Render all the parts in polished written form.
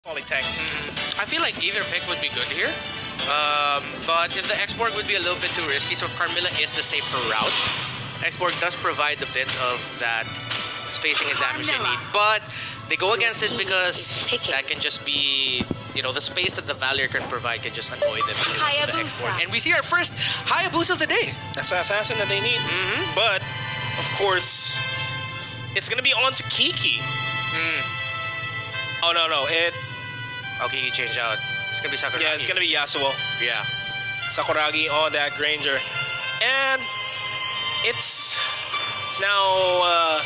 Solid tank. I feel like either pick would be good here. But if the export would be a little bit too risky, so Carmilla is the safer route. Export does provide a bit of that spacing and damage they need, but they go against it because that can just be, you know, the space that the Valier can provide can just annoy them with the export. And we see our first Hayabusa of the day. That's the assassin that they need. But, of course, it's going to be on to Kiki. Oh, no. Okay, you change out. It's going to be Sakuragi. Yeah, it's going to be Yasuo. Yeah. Sakuragi on that Granger. And it's now...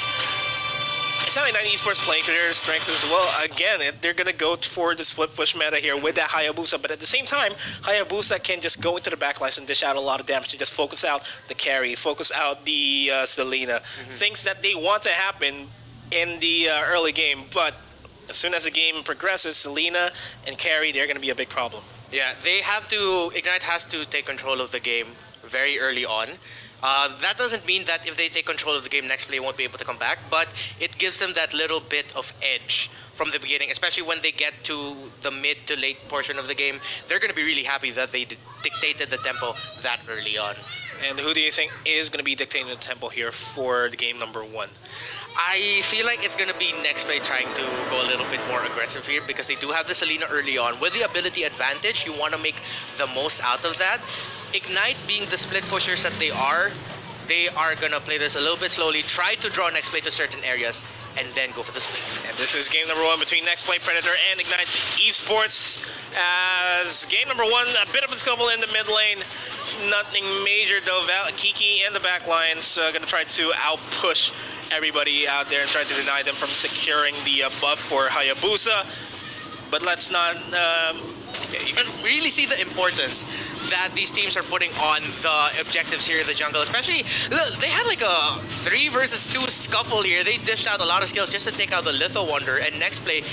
it's not like ESPORTS playing to their strengths as well. Again, they're going to go for the split push meta here with that Hayabusa. But at the same time, Hayabusa can just go into the backlines and dish out a lot of damage and just focus out the carry, focus out the Selena. Things that they want to happen in the early game. But as soon as the game progresses, Selena and carry, they're going to be a big problem. Yeah, they have to... Ignite has to take control of the game very early on. That doesn't mean that if they take control of the game, NEXPLAY won't be able to come back, but it gives them that little bit of edge from the beginning, especially when they get to the mid to late portion of the game. They're going to be really happy that they dictated the tempo that early on. And who do you think is going to be dictating the tempo here for the game number 1? I feel like it's going to be NEXPLAY trying to go a little bit more aggressive here because they do have the Selena early on. With the ability advantage, you want to make the most out of that. Ignite being the split pushers that they are going to play this a little bit slowly, try to draw NEXPLAY to certain areas, and then go for the split. And this is game number 1 between NEXPLAY Predator and Ignite ESPORTS. As game number 1, a bit of a scuffle in the mid lane. Nothing major though. Kiki and the back lines going to try to outpush everybody out there and try to deny them from securing the buff for Hayabusa. But let's not... you can really see the importance that these teams are putting on the objectives here in the jungle. Especially, they had like a 3 versus 2 scuffle here. They dished out a lot of skills just to take out the Litho Wonder. And NEXPLAY,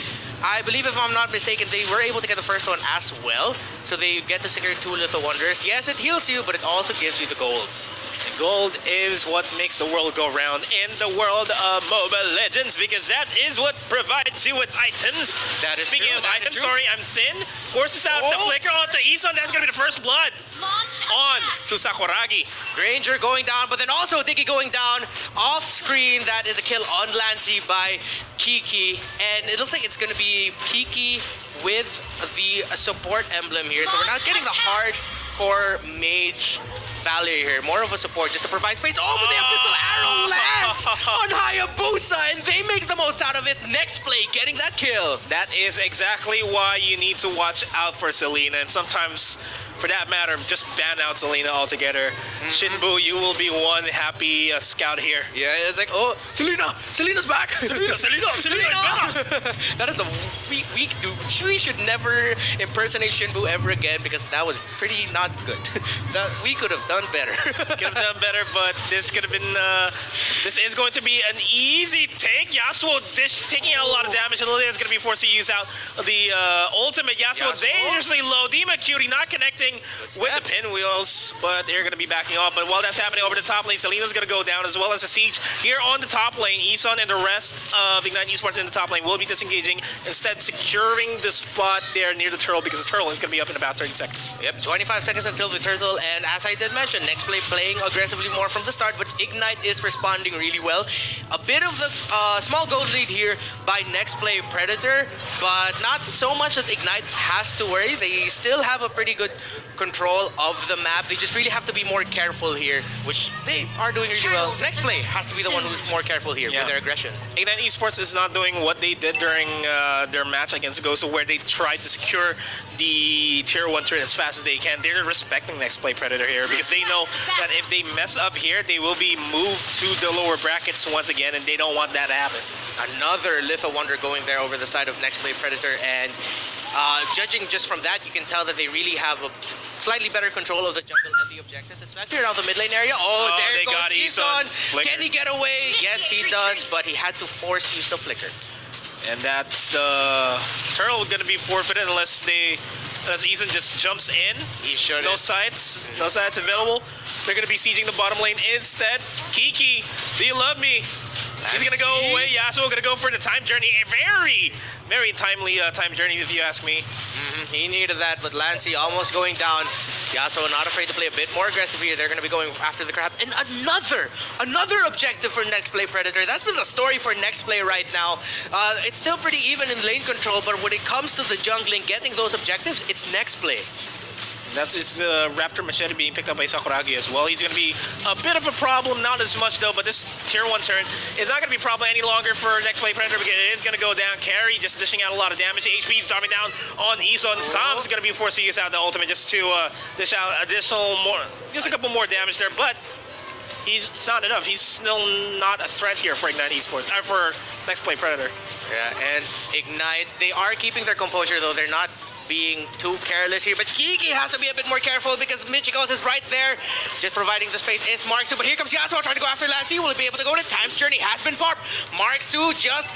I believe if I'm not mistaken, they were able to get the first one as well. So they get to secure 2 Litho Wonders. Yes, it heals you, but it also gives you the gold. And gold is what makes the world go round in the world of Mobile Legends, because that is what provides you with items. That is Speaking true, of items, sorry, I'm thin. Forces out the flicker onto Ison. That's going to be the first blood on to Sakuragi. Granger going down, but then also Dicky going down off screen. That is a kill on Lancy by Kiki. And it looks like it's going to be Kiki with the support emblem here. So we're not getting the hardcore mage Valier here, more of a support just to provide space. Oh, but the Abyssal Arrow lands on Hayabusa, and they make the most out of it. NEXPLAY getting that kill. That is exactly why you need to watch out for Selena, and sometimes, for that matter, just ban out Selena altogether. Shinbu, you will be one happy scout here. Yeah, it's like, oh, Selena's back. Selena is back. That is the weak dude. We should never impersonate Shinbu ever again because that was pretty not good. We could have done better. Could have done better, but this could have been. This is going to be an easy take. Yasuo taking out a lot of damage. Lilia is going to be forced to use out the ultimate. Yasuo dangerously low. Dima Cutie not connecting with the pinwheels, but they're going to be backing off. But while that's happening over the top lane, Selena's going to go down, as well as a siege here on the top lane. Ison and the rest of Ignite ESPORTS in the top lane will be disengaging, instead securing the spot there near the turtle, because the turtle is going to be up in about 30 seconds. Yep, 25 seconds until the turtle, and as I did mention, NEXPLAY playing aggressively more from the start, but Ignite is responding really well. A bit of the small gold lead here by NEXPLAY Predator, but not so much that Ignite has to worry. They still have a pretty good control of the map. They just really have to be more careful here, which they are doing really well. NEXPLAY has to be the one who's more careful here with their aggression. Ignite ESPORTS is not doing what they did during their match against Gozo, where they tried to secure the tier 1 turret as fast as they can. They're respecting NEXPLAY Predator here because they know that if they mess up here, they will be moved to the lower brackets once again, and they don't want that to happen. Another Litho Wonder going there over the side of NEXPLAY Predator, and judging just from that, you can tell that they really have a slightly better control of the jungle and the objectives, especially around the mid lane area. Oh, there goes Ison. Can he get away? Yes, he does, but he had to force use the flicker. And that's the turtle going to be forfeited unless Eason just jumps in. He should. No sights available. They're going to be sieging the bottom lane instead. Kiki, do you love me? He's going to go away. Yasuo going to go for the time journey. A very, very timely time journey, if you ask me. He needed that, but Lancey almost going down. Yasuo not afraid to play a bit more aggressive here. They're going to be going after the crab. And another objective for NEXTPLAY Predator. That's been the story for NEXTPLAY right now. It's still pretty even in lane control, but when it comes to the jungling, getting those objectives, it's NEXTPLAY. That's his Raptor Machete being picked up by Sakuragi as well. He's going to be a bit of a problem, not as much though, but this tier 1 turret is not going to be a problem any longer for NEXTPLAY Predator because it is going to go down. Carry just dishing out a lot of damage. HP is dropping down on Eason. Thom's going to be forced to use out the ultimate just to dish out just a couple more damage there, but it's not enough. He's still not a threat here for Ignite Esports, for NEXTPLAY Predator. Yeah, and Ignite, they are keeping their composure though. They're not being too careless here, but Kiki has to be a bit more careful because Michikos is right there. Just providing the space is Marksu, but here comes Yasuo trying to go after Lancey. Will he be able to go to Time's Journey? Has been popped. Marksu just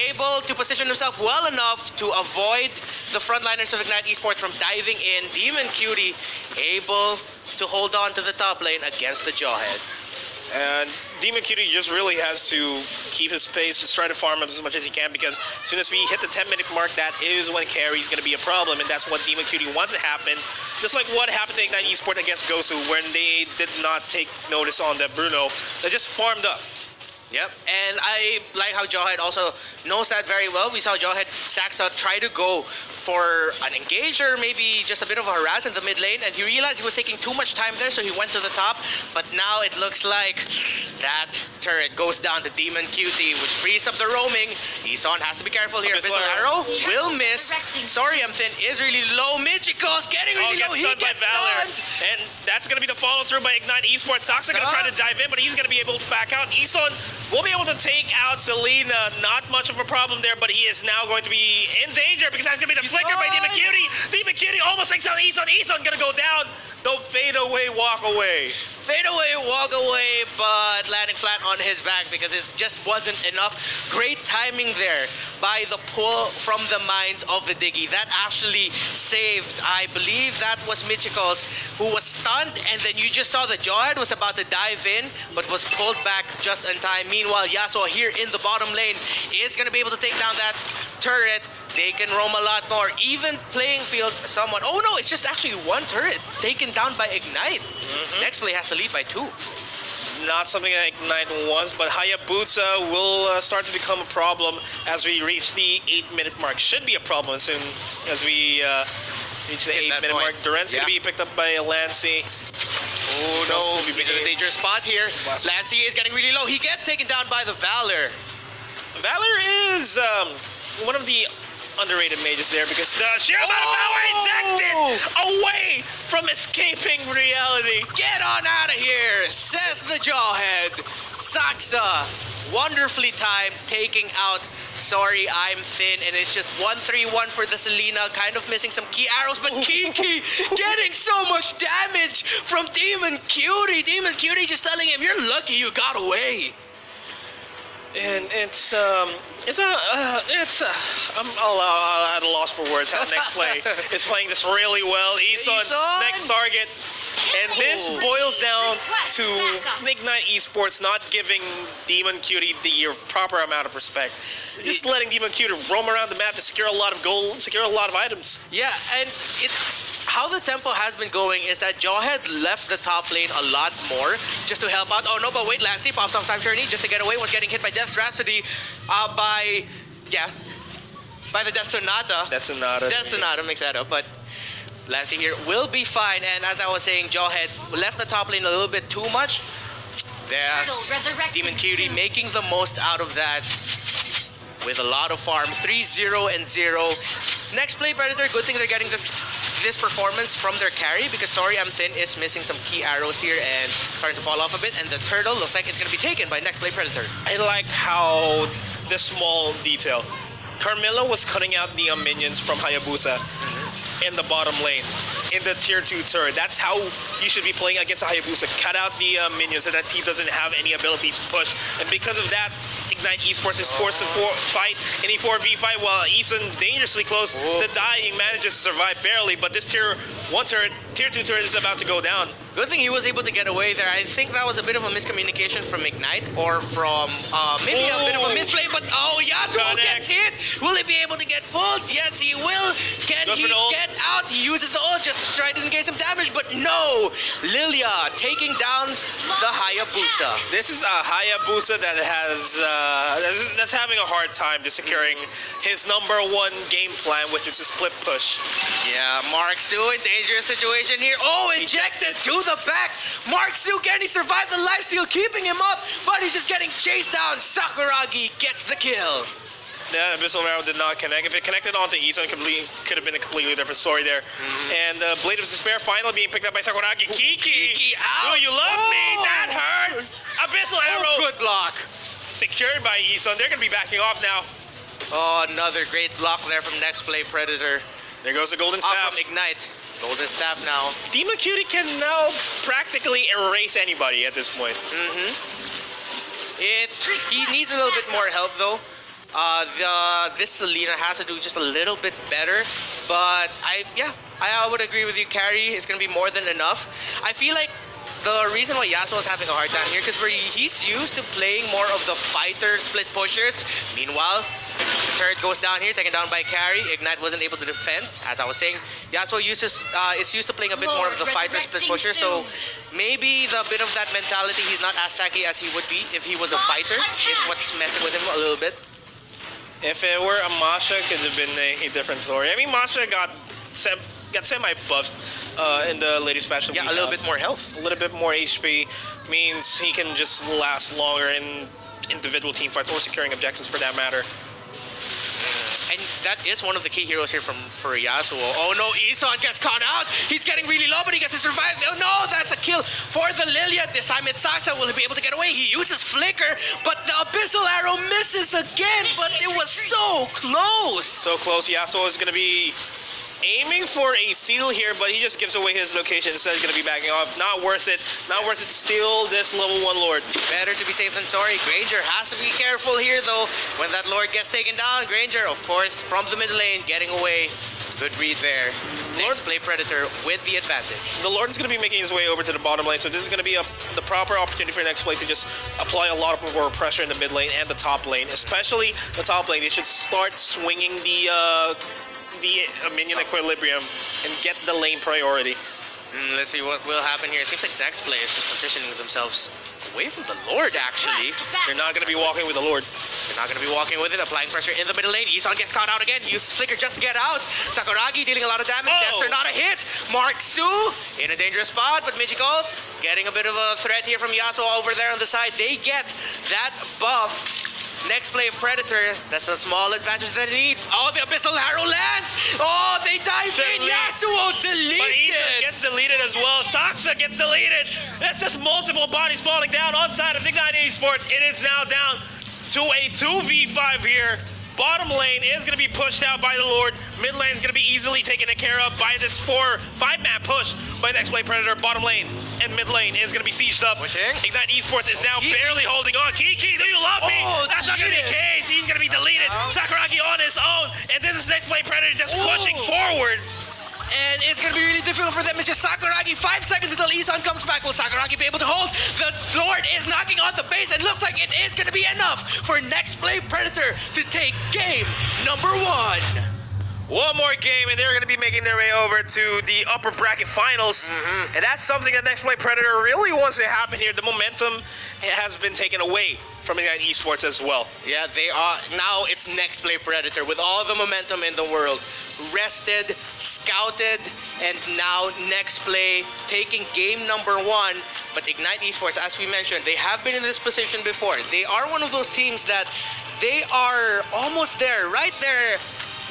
able to position himself well enough to avoid the frontliners of Ignite Esports from diving in. Demon Cutie able to hold on to the top lane against the Jawhead. And Demon Cutie just really has to keep his pace, just try to farm up as much as he can, because as soon as we hit the 10-minute mark, that is when carry is going to be a problem, and that's what Demon Cutie wants to happen. Just like what happened to Ignite Esports against Gosu, when they did not take notice on that Bruno. They just farmed up. Yep, and I like how Jawhead also knows that very well. We saw Jawhead Saxa try to go for an engage or maybe just a bit of a harass in the mid lane, and he realized he was taking too much time there, so he went to the top. But now it looks like that turret goes down to Demon Cutie, which frees up the roaming. Eason has to be careful here. Abyssal Arrow will miss. Sorry, I'm thin. Is really low. Michiko's getting really low. He gets stunned. And that's going to be the follow-through by Ignite Esports. Saxa going to try to dive in, but he's going to be able to back out. Eason will be able to take out Selena. Not much of a problem there, but he is now going to be in danger because that's going to be the flicker by Demon Cutie. Demon Cutie almost takes out Eason. Eason going to go down. Don't fade away, walk away. Fade away, walk away, but landing flat on his back because it just wasn't enough. Great timing there by the pull from the mines of the Diggy. That actually saved, I believe that was Michikos, who was stunned, and then you just saw the Jawhead was about to dive in, but was pulled back just in time. Meanwhile, Yasuo here in the bottom lane is going to be able to take down that turret. They can roam a lot more, even playing field somewhat. Oh no, it's just actually one turret taken down by Ignite. NEXTPLAY has to lead by 2. Not something that Ignite wants, but Hayabusa will start to become a problem as we reach the 8-minute mark. Should be a problem as soon as we reach the 8-minute mark. Duran's going to be picked up by Lancey. Oh no, he's in a dangerous spot here. Lancey is getting really low. He gets taken down by the Valor. Valor is one of the underrated mages there because the sheer amount of power injected away from escaping reality. Get on out of here, says the Jawhead. Saxa, wonderfully timed, taking out Sorry I'm Thin, and it's just 1-3-1 for the Selena, kind of missing some key arrows, but Kiki getting so much damage from Demon Cutie. Demon Cutie just telling him, you're lucky you got away. And I'm at a loss for words how NEXTPLAY is playing this really well. Eason, next target. And this boils down to Ignite Esports not giving Demon Cutie the proper amount of respect. Just letting Demon Cutie roam around the map to secure a lot of gold, secure a lot of items. Yeah, and how the tempo has been going is that Jawhead left the top lane a lot more just to help out. Oh no, but wait, Lancey pops off Time Journey just to get away. Was getting hit by Death Rhapsody by the Death Sonata. Death Sonata. Death Sonata, mix that up, but Lancey here will be fine. And as I was saying, Jawhead left the top lane a little bit too much. There's Demon Cutie making the most out of that with a lot of farm. 3-0 and 0. NEXTPLAY Predator, good thing they're getting this performance from their carry because Sorry I'm Thin is missing some key arrows here and starting to fall off a bit, and the turtle looks like it's going to be taken by NEXTPLAY Predator. I like how this small detail. Carmilla was cutting out the minions from Hayabusa in the bottom lane in the tier 2 turret. That's how you should be playing against a Hayabusa. Cut out the minions so that he doesn't have any ability to push. And because of that, Ignite Esports is forced to fight in a 4v5 while Eason, dangerously close to dying, manages to survive barely, but this tier 1 turret, tier 2 turret is about to go down. Good thing he was able to get away there. I think that was a bit of a miscommunication from Ignite or from maybe a bit of a misplay, but Yasuo gets hit. Will he be able to get pulled? Yes, he will. Can he get out? He uses the ult just to try to engage some damage, but no. Lilia taking down the Hayabusa. This is a Hayabusa that has that's having a hard time to securing his #1 game plan, which is a split push. Yeah, Mark Su in dangerous situation here. Oh, ejected to the back. Mark Su, can he survive the lifesteal keeping him up? But he's just getting chased down. Sakuragi gets the kill. Yeah, Abyssal Arrow did not connect. If it connected onto Eason, could have been a completely different story there. And Blade of Despair finally being picked up by Sakuragi. Kiki out. Do you love me? That hurts. Abyssal Arrow. Good block. Secured by Eason. They're going to be backing off now. Oh, another great block there from NEXPLAY Predator. There goes the Golden Staff. From Ignite. Golden Staff now. Demon Cutie can now practically erase anybody at this point. He needs a little bit more help though. This Selena has to do just a little bit better, but I would agree with you, Carrie. It's gonna be more than enough. I feel like the reason why Yasuo is having a hard time here because he's used to playing more of the fighter split pushers. Meanwhile, the turret goes down here, taken down by Carrie. Ignite wasn't able to defend. As I was saying, Yasuo is used to playing a bit more of the fighter split pusher, so maybe the bit of that mentality, he's not as tanky as he would be if he was a fighter, is what's messing with him a little bit. If it were a Masha, it could have been a different story. I mean, Masha got semi-buffed in the latest fashion. Yeah, a little bit more health. A little bit more HP means he can just last longer in individual team fights or securing objectives for that matter. And that is one of the key heroes here for Yasuo. Oh no, Eason gets caught out. He's getting really low, but he gets to survive. Oh no, that's a kill for the Lilia. This time it's Saksa. Will he be able to get away? He uses Flicker, but the Abyssal Arrow misses again, but it was so close. So close. Yasuo is going to be aiming for a steal here, but he just gives away his location. Instead, he's going to be backing off. Not worth it. Not worth it to steal this level 1 Lord. Better to be safe than sorry. Granger has to be careful here, though. When that Lord gets taken down, Granger, of course, from the mid lane, getting away. Good read there. NEXPLAY Predator with the advantage. The Lord is going to be making his way over to the bottom lane, so this is going to be the proper opportunity for NEXPLAY to just apply a lot more pressure in the mid lane and the top lane, especially the top lane. They should start swinging the minion equilibrium and get the lane priority. Let's see what will happen here. It seems like NEXPLAY is just positioning themselves away from the Lord, actually. They're not going to be walking with the Lord. They're not going to be walking with it. Applying pressure in the middle lane. Eason gets caught out again. He uses Flicker just to get out. Sakuragi dealing a lot of damage. Dexter not a hit. Mark Su in a dangerous spot, but Michiko's getting a bit of a threat here from Yasuo over there on the side. They get that buff. NEXPLAY Predator, that's a small advantage that they need. Oh, the Abyssal Arrow lands! Oh, they dive in! Yasuo deleted! But Eason gets deleted as well. Saksa gets deleted! That's just multiple bodies falling down on side of Ignite Esports. It is now down to a 2v5 here. Bottom lane is going to be pushed out by the Lord. Mid lane is going to be easily taken care of by this 5-man push by NEXPLAY Predator. Bottom lane and mid lane is going to be sieged up. Ignite Esports is now barely holding on. Kiki, do you love me? That's not going to be the case. He's going to be deleted. Sakuragi on his own. And this is NEXPLAY Predator just pushing forwards. And it's going to be really difficult for them. It's just Sakuragi. 5 seconds until Eason comes back. Will Sakuragi be able to hold? The Lord is knocking on the base and looks like it is going to be enough for NEXPLAY Predator to take game number 1. One more game, and they're going to be making their way over to the upper bracket finals. And that's something that NEXPLAY Predator really wants to happen here. The momentum has been taken away from Ignite Esports as well. Yeah, they are. Now it's NEXPLAY Predator with all the momentum in the world. Rested, scouted, and now NEXPLAY taking game number 1. But Ignite Esports, as we mentioned, they have been in this position before. They are one of those teams that they are almost there, right there,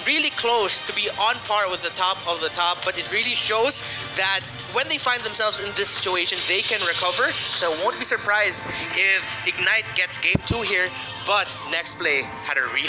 really close to be on par with the top of the top, but it really shows that when they find themselves in this situation, they can recover. So I won't be surprised if Ignite gets game 2 here, but NEXPLAY had a really